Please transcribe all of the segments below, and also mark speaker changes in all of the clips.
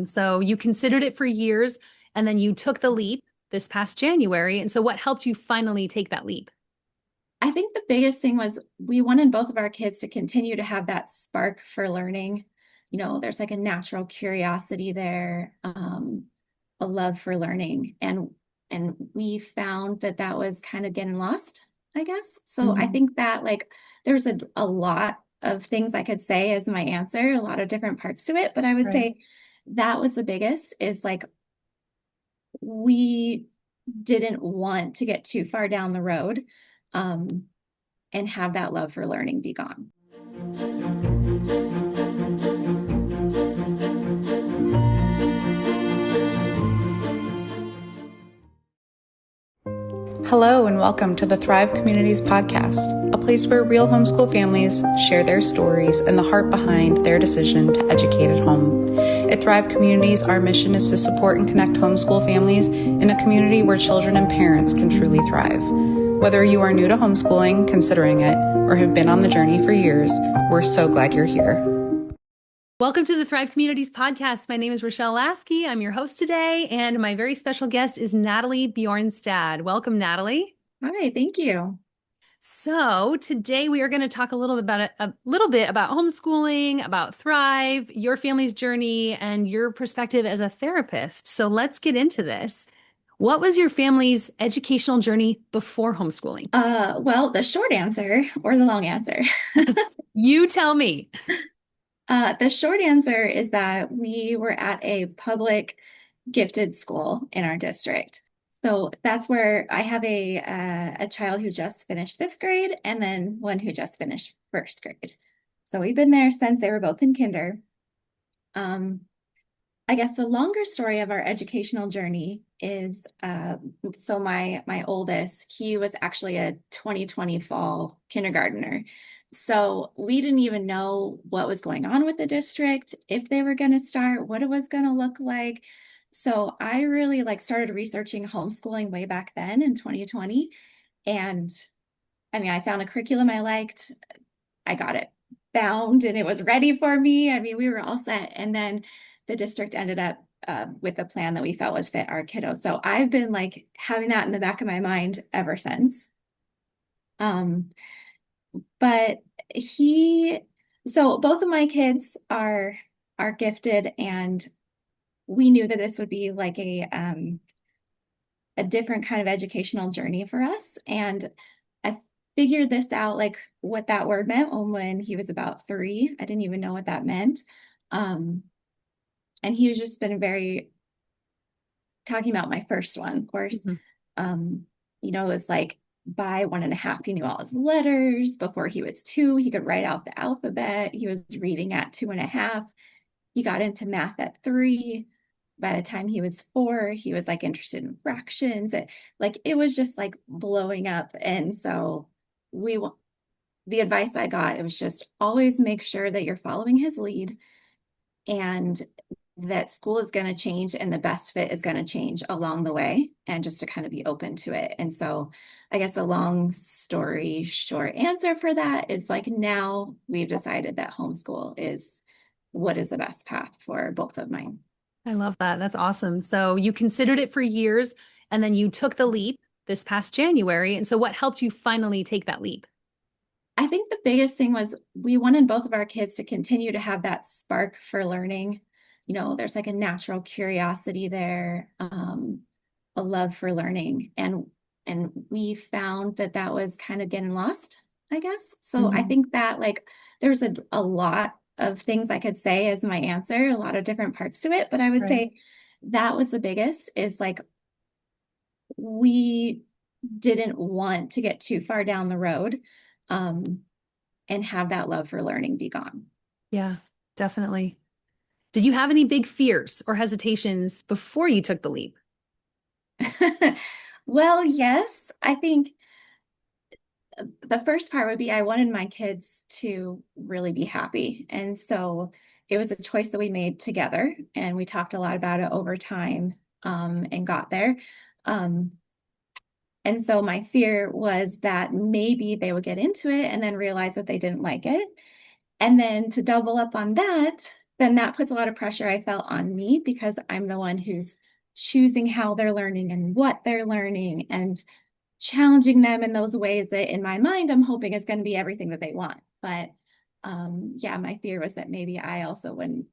Speaker 1: awesome. So you considered it for years and then you took the leap this past January. And so what helped you finally take that leap?
Speaker 2: I think the biggest thing was we wanted both of our kids to continue to have that spark for learning. There's like a natural curiosity there, a love for learning, and we found that that was kind of getting lost, I guess. So I
Speaker 1: Mhm.
Speaker 2: think that like there's a lot of things I could say as my answer, a lot of different parts to it, but I would
Speaker 1: Right.
Speaker 2: say that was the biggest is like we didn't want to get too far down the road. Um, and have that love for learning be gone.
Speaker 3: Hello, and welcome to the Thrive Communities podcast, a place where real homeschool families share their stories and the heart behind their decision to educate at home. At Thrive Communities, our mission is to support and connect homeschool families in a community where children and parents can truly thrive. Whether you are new to homeschooling, considering it, or have been on the journey for years, we're so glad you're here.
Speaker 1: Welcome to the Thrive Communities podcast. My name is Rochelle Lasky. I'm your host today, and my very special guest is Natalie Bjornstad. Welcome, Natalie.
Speaker 2: Hi, thank you.
Speaker 1: So today we are going to talk a little bit about homeschooling, about Thrive, your family's journey, and your perspective as a therapist. So let's get into this. What was your family's educational journey before homeschooling?
Speaker 2: Well, the short answer or the long answer.
Speaker 1: You tell me.
Speaker 2: The short answer is that we were at a public gifted school in our district. So that's where I have a child who just finished fifth grade and then one who just finished first grade. So we've been there since they were both in kinder. Um, I guess the longer story of our educational journey is so my oldest, he was actually a 2020 fall kindergartner. So we didn't even know what was going on with the district, if they were going to start, what it was going to look like. So I really like started researching homeschooling way back then in 2020. And I mean, I found a curriculum I liked. I got it bound and it was ready for me. I mean, we were all set. And then the district ended up with a plan that we felt would fit our kiddo. So I've been like having that in the back of my mind ever since. Um, but he, so both of my kids are gifted, and we knew that this would be like a different kind of educational journey for us. And I figured this out, like what that word meant when he was about 3. I didn't even know what that meant. Um, and he was just been very talking about my first one, of course.
Speaker 1: Mhm.
Speaker 2: Um, it was like by 1.5, he knew all his letters. Before he was 2, he could write out the alphabet. He was reading at 2.5. He got into math at 3. By the time he was 4, he was like interested in fractions. It was just like blowing up. And so we, the advice I got, it was just always make sure that you're following his lead and that school is going to change and the best fit is going to change along the way, and just to kind of be open to it. And so I guess the long story short answer for that is like now we've decided that homeschool is what is the best path for both of mine.
Speaker 1: I love that. That's awesome. So you considered it for years and then you took the leap this past January. And so what helped you finally take that leap?
Speaker 2: I think the biggest thing was we wanted both of our kids to continue to have that spark for learning. There's like a natural curiosity there, a love for learning, and we found that that was kind of getting lost, I guess. So I
Speaker 1: Mhm.
Speaker 2: think that like there's a lot of things I could say as my answer, a lot of different parts to it, but I would
Speaker 1: Right.
Speaker 2: say that was the biggest is like we didn't want to get too far down the road. Um, and have that love for learning be gone.
Speaker 1: Yeah, definitely. Did you have any big fears or hesitations before you took the leap?
Speaker 2: Well, yes, I think the first part would be I wanted my kids to really be happy. And so it was a choice that we made together, and we talked a lot about it over time, and got there. Um, and so my fear was that maybe they would get into it and then realize that they didn't like it. And then to double up on that, then that puts a lot of pressure, I felt, on me because I'm the one who's choosing how they're learning and what they're learning and challenging them in those ways that in my mind, I'm hoping is going to be everything that they want. But yeah, my fear was that maybe I also wouldn't,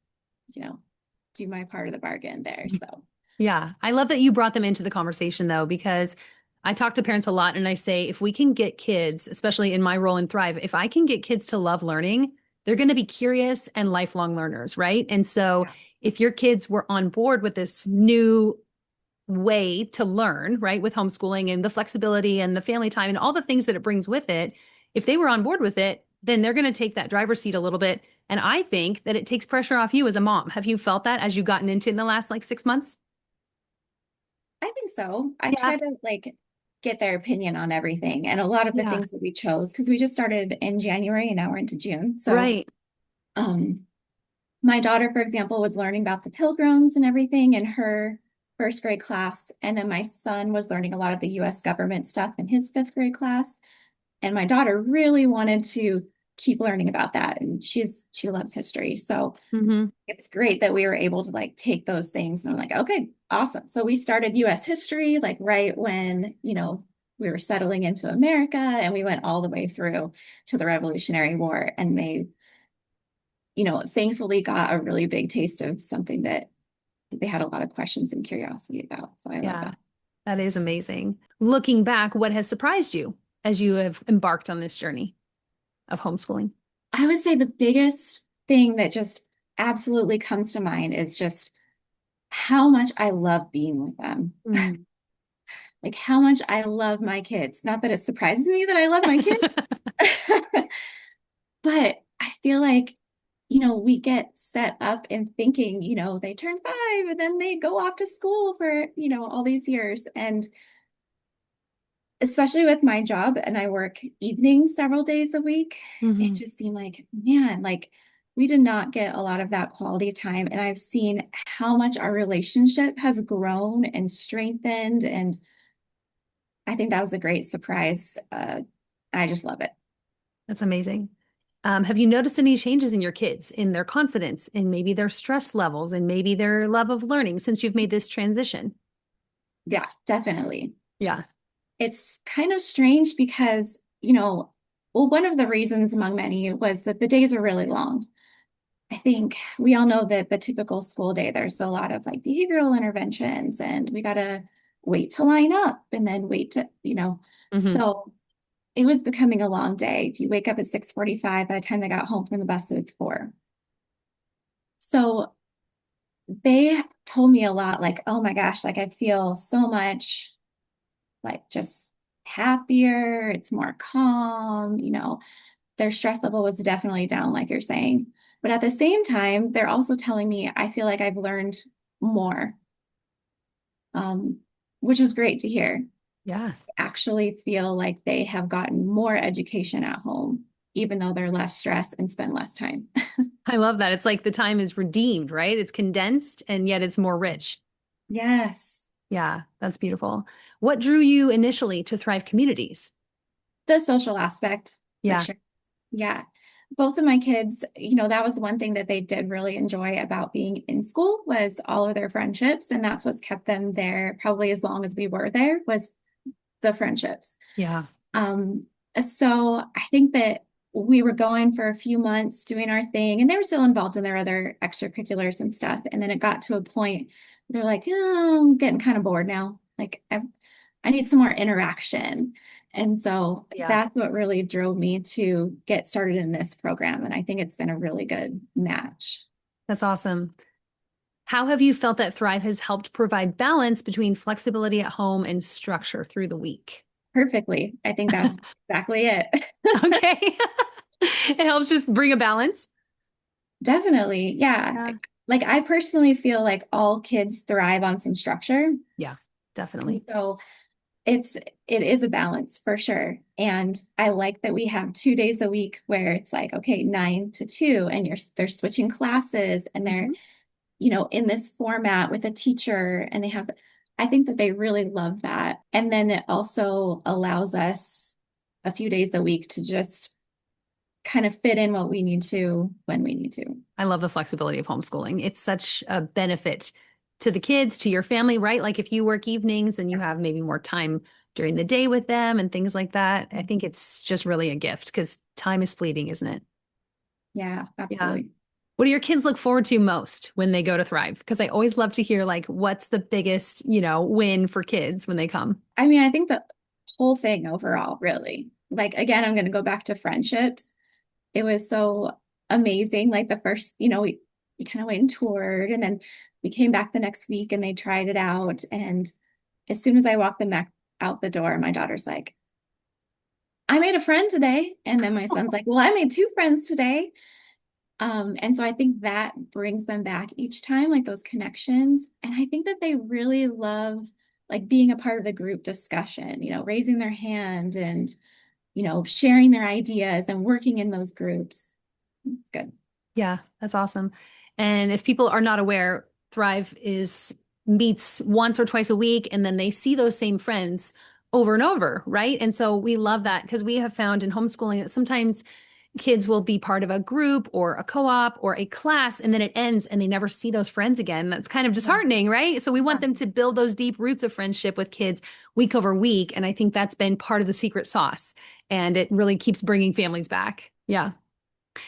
Speaker 2: do my part of the bargain there. So
Speaker 1: Yeah. I love that you brought them into the conversation though, because I talk to parents a lot and I say, if we can get kids, especially in my role in Thrive, if I can get kids to love learning, they're going to be curious and lifelong learners, right? And so
Speaker 2: yeah.
Speaker 1: if your kids were on board with this new way to learn, right, with homeschooling and the flexibility and the family time and all the things that it brings with it, if they were on board with it, then they're going to take that driver's seat a little bit. And I think that it takes pressure off you as a mom. Have you felt that as you've gotten into it in the last like 6 months?
Speaker 2: I think so. I
Speaker 1: Yeah.
Speaker 2: try to get their opinion on everything and a lot of the
Speaker 1: Yeah.
Speaker 2: things that we chose because we just started in January and now we're into June. So
Speaker 1: Right.
Speaker 2: um my daughter, for example, was learning about the pilgrims and everything in her first grade class. And then my son was learning a lot of the US government stuff in his fifth grade class. And my daughter really wanted to keep learning about that. And she loves history. So
Speaker 1: Hmm.
Speaker 2: it's great that we were able to take those things. And I'm like, okay, awesome. So we started US history, right when, we were settling into America and we went all the way through to the Revolutionary War. And they thankfully got a really big taste of something that they had a lot of questions and curiosity about. So I love
Speaker 1: Yeah.
Speaker 2: that.
Speaker 1: That is amazing. Looking back, what has surprised you as you have embarked on this journey of homeschooling?
Speaker 2: I would say the biggest thing that just absolutely comes to mind is just how much I love being with them.
Speaker 1: Mm.
Speaker 2: Like how much I love my kids. Not that it surprises me that I love my kids, but I feel like, we get set up in thinking, they turn 5 and then they go off to school for, all these years. And especially with my job and I work evenings several days a week, it
Speaker 1: Hmm.
Speaker 2: just seemed like, man, we did not get a lot of that quality time. And I've seen how much our relationship has grown and strengthened. And I think that was a great surprise. I just love it.
Speaker 1: That's amazing. Have you noticed any changes in your kids, in their confidence, in maybe their stress levels, and maybe their love of learning since you've made this transition?
Speaker 2: Yeah, definitely.
Speaker 1: Yeah.
Speaker 2: It's kind of strange because, well, one of the reasons among many was that the days are really long. I think we all know that the typical school day, there's a lot of behavioral interventions and we got to wait to line up and then wait to,
Speaker 1: Hmm.
Speaker 2: so it was becoming a long day. If you wake up at 6:45, by the time they got home from the bus, it was 4. So they told me a lot oh my gosh, I feel so much just happier. It's more calm, their stress level was definitely down, like you're saying. But at the same time, they're also telling me I feel like I've learned more, um, which was great to hear.
Speaker 1: Yeah.
Speaker 2: I actually feel like they have gotten more education at home, even though they're less stressed and spend less time.
Speaker 1: I love that. It's like the time is redeemed, right? It's condensed and yet it's more rich.
Speaker 2: Yes.
Speaker 1: Yeah, that's beautiful. What drew you initially to Thrive Communities?
Speaker 2: The social aspect, for
Speaker 1: Yeah.
Speaker 2: sure. Yeah. Both of my kids, that was one thing that they did really enjoy about being in school was all of their friendships. And that's what's kept them there probably as long as we were there was the friendships.
Speaker 1: Yeah.
Speaker 2: Um, so I think that we were going for a few months doing our thing and they were still involved in their other extracurriculars and stuff. And then it got to a point they're like, oh, I'm getting kind of bored now. I need some more interaction. And so
Speaker 1: Yeah.
Speaker 2: that's what really drove me to get started in this program. And I think it's been a really good match.
Speaker 1: That's awesome. How have you felt that Thrive has helped provide balance between flexibility at home and structure through the week?
Speaker 2: Perfectly. I think that's exactly it.
Speaker 1: Okay. It helps just bring a balance.
Speaker 2: Definitely. Yeah.
Speaker 1: Yeah.
Speaker 2: I personally feel like all kids thrive on some structure.
Speaker 1: Yeah,
Speaker 2: And
Speaker 1: definitely.
Speaker 2: so it is a balance for sure. And I like that we have 2 days a week where it's okay, 9 to 2, and they're switching classes and they're,
Speaker 1: Mhm.
Speaker 2: in this format with a teacher and I think that they really love that. And then it also allows us a few days a week to just kind of fit in what we need to when we need to.
Speaker 1: I love the flexibility of homeschooling. It's such a benefit to the kids, to your family, right? Like if you work evenings and you have maybe more time during the day with them and things like that, I think it's just really a gift because time is fleeting, isn't it?
Speaker 2: Yeah,
Speaker 1: Yeah.
Speaker 2: absolutely.
Speaker 1: What do your kids look forward to most when they go to Thrive? Because I always love to hear like what's the biggest, win for kids when they come.
Speaker 2: I mean, I think the whole thing overall, really. Like, again, I'm going to go back to friendships. It was so amazing. Like the first, we kind of went and toured, and then we came back the next week and they tried it out. And as soon as I walked them back out the door, my daughter's like, I made a friend today. And then my son's like, well, I made two friends today. And so I think that brings them back each time, like those connections. And I think that they really love like being a part of the group discussion, raising their hand and, sharing their ideas and working in those groups. It's good.
Speaker 1: Yeah, that's awesome. And if people are not aware, Thrive is meets once or twice a week, and then they see those same friends over and over, right? And so we love that because we have found in homeschooling that sometimes kids will be part of a group or a co-op or a class, and then it ends and they never see those friends again. That's kind of disheartening, right? So we want them to build those deep roots of friendship with kids week over week. And I think that's been part of the secret sauce. And it really keeps bringing families back. Yeah.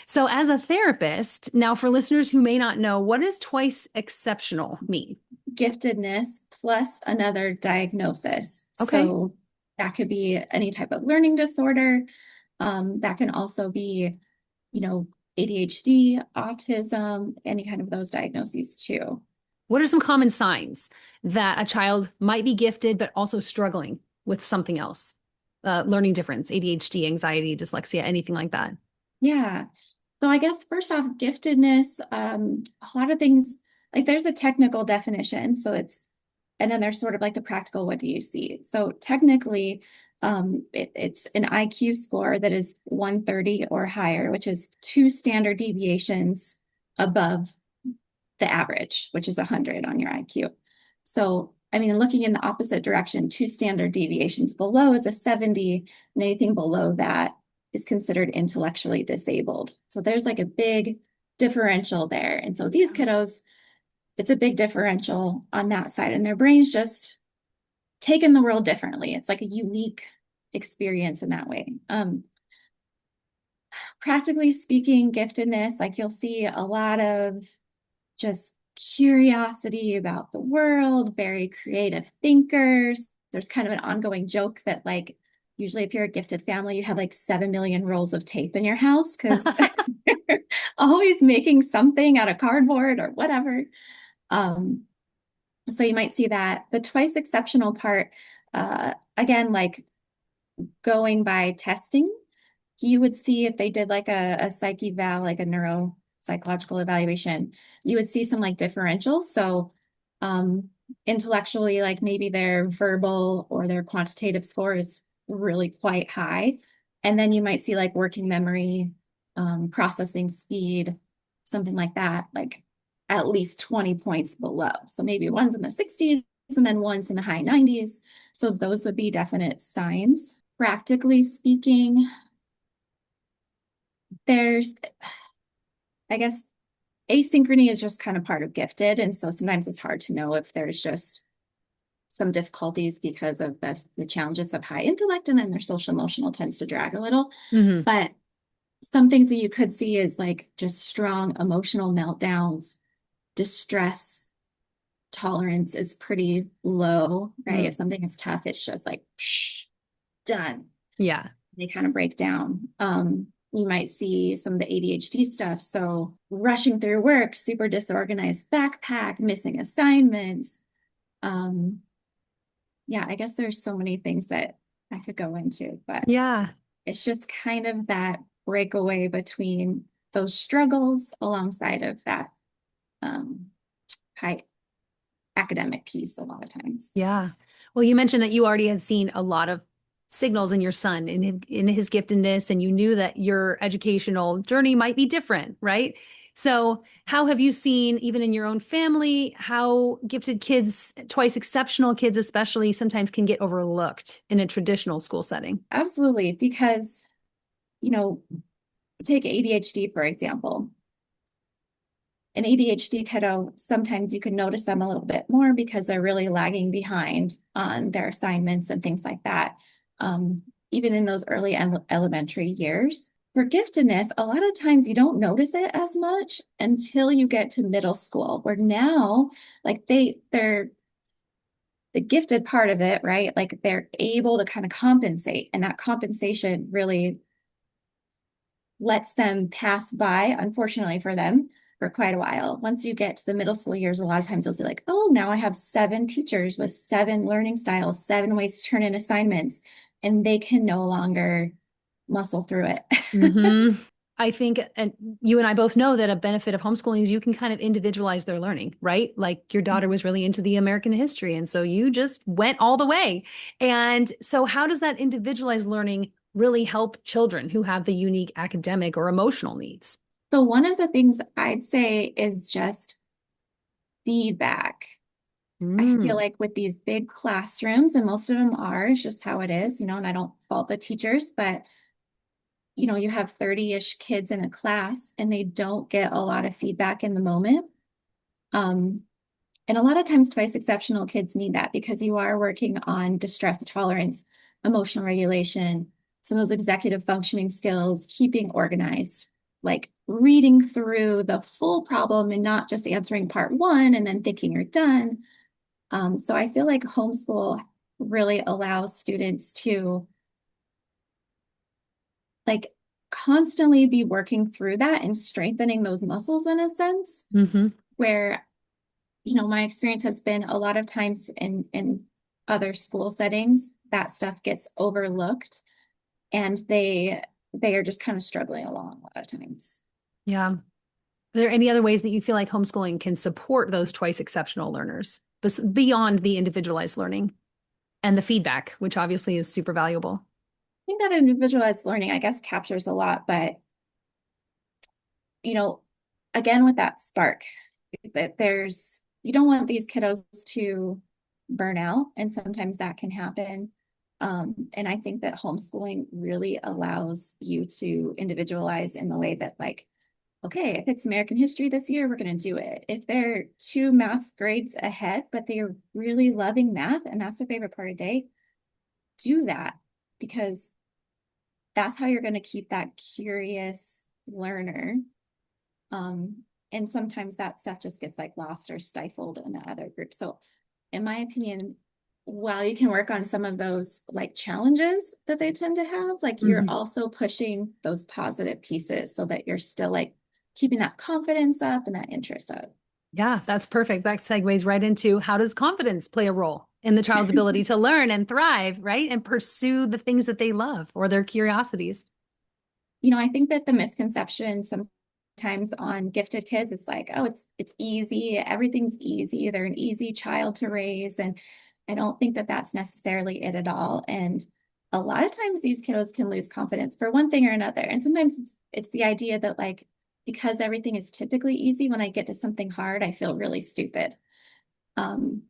Speaker 1: So, as a therapist, now for listeners who may not know, what does twice exceptional mean?
Speaker 2: Giftedness plus another diagnosis.
Speaker 1: Okay.
Speaker 2: So that could be any type of learning disorder. That can also be, ADHD, autism, any kind of those diagnoses too.
Speaker 1: What are some common signs that a child might be gifted, but also struggling with something else? Learning difference, ADHD, anxiety, dyslexia, anything like that?
Speaker 2: Yeah. So I guess first off, giftedness, a lot of things, like there's a technical definition. And then there's sort of like the practical, what do you see? So technically, it's an IQ score that is 130 or higher, which is 2 standard deviations above the average, which is 100 on your IQ. So, I mean, looking in the opposite direction, 2 standard deviations below is a 70, and anything below that is considered intellectually disabled. So there's like a big differential there. And so these kiddos, it's a big differential on that side, and their brains just take in the world differently. It's like a unique experience in that way. Practically speaking, giftedness, like you'll see a lot of just curiosity about the world, very creative thinkers. There's kind of an ongoing joke that like usually if you're a gifted family, you have like 7 million rolls of tape in your house because you're always making something out of cardboard or whatever. So you might see that. The twice exceptional part, again, like going by testing, you would see if they did like a psych eval, like a neuropsychological evaluation, you would see some like differentials. So intellectually, like maybe their verbal or their quantitative score is really quite high. And then you might see like working memory, processing speed, something like that, like at least 20 points below. So maybe one's in the 60s and then one's in the high 90s. So those would be definite signs. Practically speaking, there's, I guess, asynchrony is just kind of part of gifted. And so sometimes it's hard to know if there's just some difficulties because of the challenges of high intellect, and then their social emotional tends to drag a little.
Speaker 1: Mm-hmm.
Speaker 2: But some things that you could see is like just strong emotional meltdowns, distress tolerance is pretty low, right? If something is tough, it's just like, psh, done.
Speaker 1: Yeah.
Speaker 2: They kind of break down. You might see some of the ADHD stuff. So rushing through work, super disorganized backpack, missing assignments. Yeah, I guess there's so many things that I could go into, but
Speaker 1: Yeah.
Speaker 2: it's just kind of that breakaway between those struggles alongside of that high academic piece a lot of times.
Speaker 1: Yeah. Well, you mentioned that you already had seen a lot of signals in your son in his giftedness, and you knew that your educational journey might be different, right? So how have you seen, even in your own family, how gifted kids, twice exceptional kids especially, sometimes can get overlooked in a traditional school setting?
Speaker 2: Absolutely, because, you know, Take ADHD, for example. An ADHD kiddo, sometimes you can notice them a little bit more because they're really lagging behind on their assignments and things like that, even in those early elementary years. For giftedness, a lot of times you don't notice it as much until you get to middle school, where now, like they're the gifted part of it, right? Like they're able to kind of compensate, and that compensation really lets them pass by, unfortunately for them, for quite a while. Once you get to the middle school years, a lot of times you'll see like, oh, now I have 7 teachers with 7 learning styles, 7 ways to turn in assignments, and they can no longer muscle through it.
Speaker 1: I think, and you and I both know that a benefit of homeschooling is you can kind of individualize their learning, right? Like your daughter was really into the American history, and so you just went all the way. And so, how does that individualized learning really help children who have the unique academic or emotional needs?
Speaker 2: So one of the things I'd say is just feedback. I feel
Speaker 1: Mm.
Speaker 2: like with these big classrooms, and most of them are, it's just how it is, and I don't fault the teachers, but you have 30-ish kids in a class and they don't get a lot of feedback in the moment. Um, and a lot of times twice exceptional kids need that because you are working on distress tolerance, emotional regulation, some of those executive functioning skills, keeping organized, like reading through the full problem and not just answering part 1 and then thinking you're done. So I feel like homeschool really allows students to like constantly be working through that and strengthening those muscles in a sense,
Speaker 1: Hmm.
Speaker 2: where my experience has been a lot of times in other school settings that stuff gets overlooked and they are just kind of struggling along a lot of times.
Speaker 1: Yeah. Are there any other ways that you feel like homeschooling can support those twice exceptional learners beyond the individualized learning and the feedback, which obviously is super valuable?
Speaker 2: I think that individualized learning, I guess, captures a lot, but you know, again with that spark, that you don't want these kiddos to burn out, and sometimes that can happen. And I think that homeschooling really allows you to individualize in the way that, like, okay, if it's American history this year, we're going to do it. If they're 2 math grades ahead, but they are really loving math and that's their favorite part of the day, do that, because that's how you're going to keep that curious learner. And sometimes that stuff just gets like lost or stifled in the other group. So in my opinion, while you can work on some of those like challenges that they tend to have, like you're
Speaker 1: Mhm.
Speaker 2: also pushing those positive pieces so that you're still like keeping that confidence up and that interest up.
Speaker 1: Yeah, that's perfect. That segues right into how does confidence play a role in the child's ability to learn and thrive, right? And pursue the things that they love or their curiosities.
Speaker 2: I think that the misconception sometimes on gifted kids is like, oh, it's easy, everything's easy, they're an easy child to raise, and I don't think that that's necessarily it at all. And a lot of times these kiddos can lose confidence for one thing or another, and sometimes it's the idea that, like, because everything is typically easy, when I get to something hard I feel really stupid. um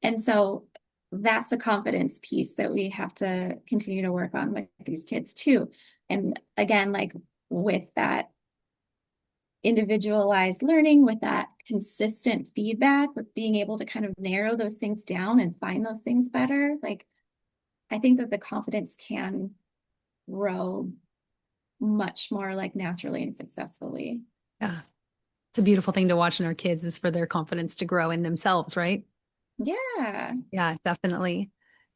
Speaker 2: and so that's a confidence piece that we have to continue to work on with these kids too. And again, like with that individualized learning, with that consistent feedback, with being able to kind of narrow those things down and find those things better, like I think that the confidence can grow much more like naturally and successfully.
Speaker 1: Yeah. It's a beautiful thing to watch in our kids is for their confidence to grow in themselves, right?
Speaker 2: Yeah.
Speaker 1: Yeah, definitely.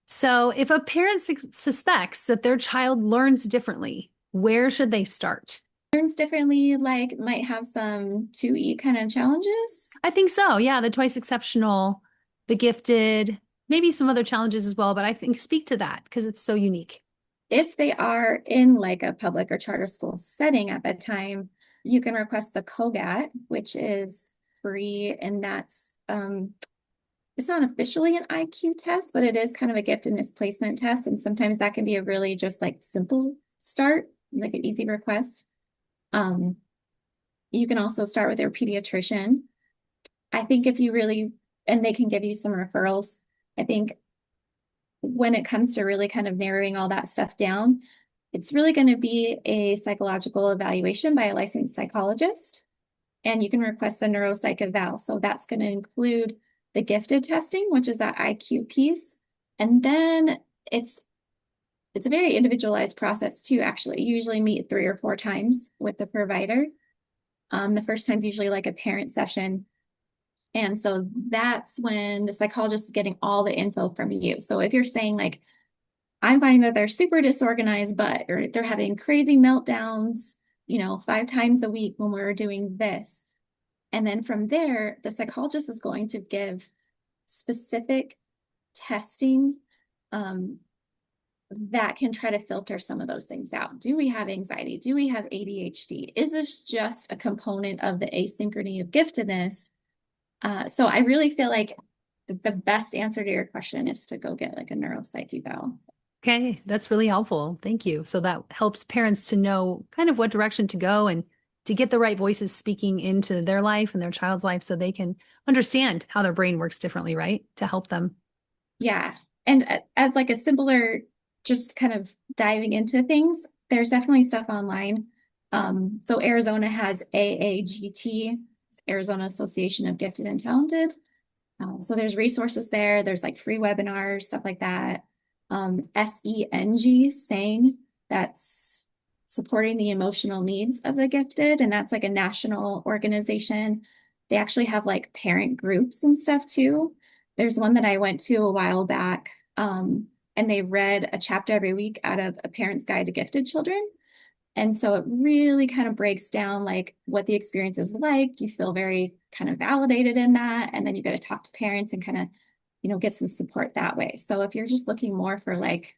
Speaker 1: So if a parent suspects that their child learns differently, where should they start?
Speaker 2: Learns differently, like might have some 2E kind of challenges.
Speaker 1: I think so. Yeah, the twice exceptional, the gifted, maybe some other challenges as well, but I think speak to that because it's so unique.
Speaker 2: If they are in like a public or charter school setting at that time, you can request the COGAT, which is free, and that's it's not officially an IQ test, but it is kind of a giftedness placement test, and sometimes that can be a really just like simple start, like an easy request. Um, you can also start with their pediatrician. I think if you really, and they can give you some referrals. I think when it comes to really kind of narrowing all that stuff down, it's really going to be a psychological evaluation by a licensed psychologist. And you can request the neuropsych eval. So that's going to include the gifted testing, which is that IQ piece. And then it's a very individualized process too, actually. You usually meet 3 or 4 times with the provider. The first time's usually like a parent session. And so that's when the psychologist is getting all the info from you. So if you're saying like, I'm finding that they're super disorganized, or they're having crazy meltdowns, 5 times a week when we're doing this. And then from there, the psychologist is going to give specific testing that can try to filter some of those things out. Do we have anxiety? Do we have ADHD? Is this just a component of the asynchrony of giftedness? So I really feel like the best answer to your question is to go get like a neuropsych eval.
Speaker 1: Okay, that's really helpful. Thank you. So that helps parents to know kind of what direction to go and to get the right voices speaking into their life and their child's life so they can understand how their brain works differently, right? To help them.
Speaker 2: Yeah. And as like a simpler, just kind of diving into things, there's definitely stuff online. So Arizona has AAGT, Arizona Association of Gifted and Talented. So there's resources there. There's like free webinars, stuff like that. SENG, SANG, that's supporting the emotional needs of the gifted. And that's like a national organization. They actually have like parent groups and stuff too. There's one that I went to a while back, and they read a chapter every week out of A Parent's Guide to Gifted Children. And so it really kind of breaks down like what the experience is like. You feel very kind of validated in that. And then you get to talk to parents and kind of, get some support that way. So if you're just looking more for like,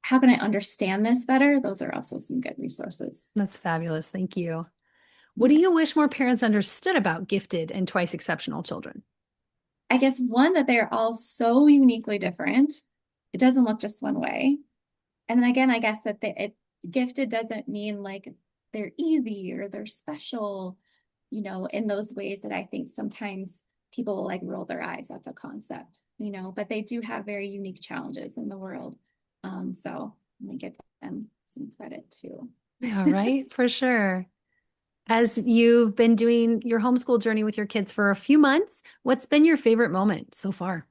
Speaker 2: how can I understand this better? Those are also some good resources.
Speaker 1: That's fabulous. Thank you. What do you wish more parents understood about gifted and twice exceptional children?
Speaker 2: I guess one, that they're all so uniquely different. It doesn't look just one way. And then again, I guess that gifted doesn't mean like they're easy or they're special, in those ways that I think sometimes people will like roll their eyes at the concept, but they do have very unique challenges in the world. So I'm gonna give them some credit too.
Speaker 1: Yeah, right, for sure. As you've been doing your homeschool journey with your kids for a few months, what's been your favorite moment so far?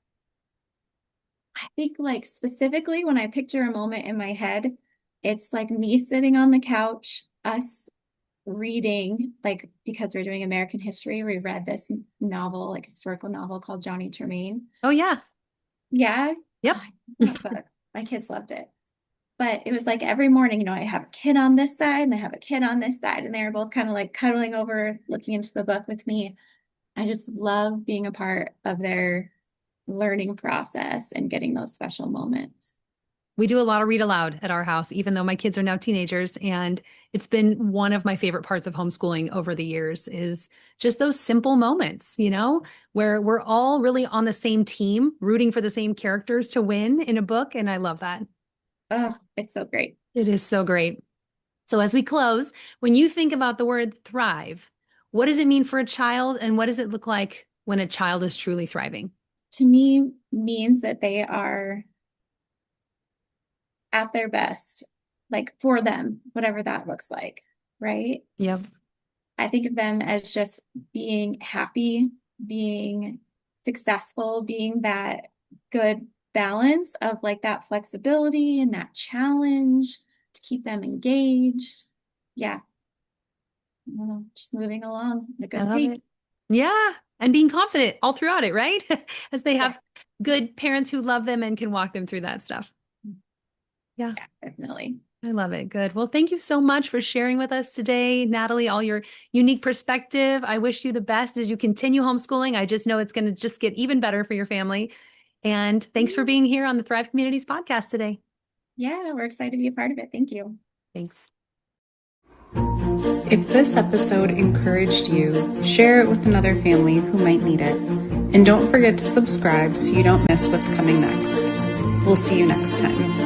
Speaker 2: I think like specifically when I picture a moment in my head, it's like me sitting on the couch, us reading, like because we're doing American history, we read this novel, like historical novel called Johnny Tremaine.
Speaker 1: Oh, yeah.
Speaker 2: Yeah.
Speaker 1: Yep.
Speaker 2: My kids loved it. But it was like every morning, I have a kid on this side and I have a kid on this side, and they were both kind of like cuddling over, looking into the book with me. I just love being a part of their learning process and getting those special moments.
Speaker 1: We do a lot of read aloud at our house, even though my kids are now teenagers. And it's been one of my favorite parts of homeschooling over the years is just those simple moments, where we're all really on the same team, rooting for the same characters to win in a book. And I love that.
Speaker 2: Oh, it's so great.
Speaker 1: It is so great. So as we close, when you think about the word thrive, what does it mean for a child? And what does it look like when a child is truly thriving?
Speaker 2: To me, means that they are at their best, like for them, whatever that looks like, right?
Speaker 1: Yep.
Speaker 2: I think of them as just being happy, being successful, being that good balance of like that flexibility and that challenge to keep them engaged. Yeah. Just moving along at a good pace.
Speaker 1: Yeah. And being confident all throughout it, right? As they have good parents who love them and can walk them through that stuff. Yeah,
Speaker 2: definitely.
Speaker 1: I love it. Good. Well, thank you so much for sharing with us today, Natalie, all your unique perspective. I wish you the best as you continue homeschooling. I just know it's going to just get even better for your family. And thanks for being here on the Thrive Communities podcast today.
Speaker 2: Yeah, we're excited to be a part of it. Thank you.
Speaker 1: Thanks.
Speaker 3: If this episode encouraged you, share it with another family who might need it. And don't forget to subscribe so you don't miss what's coming next. We'll see you next time.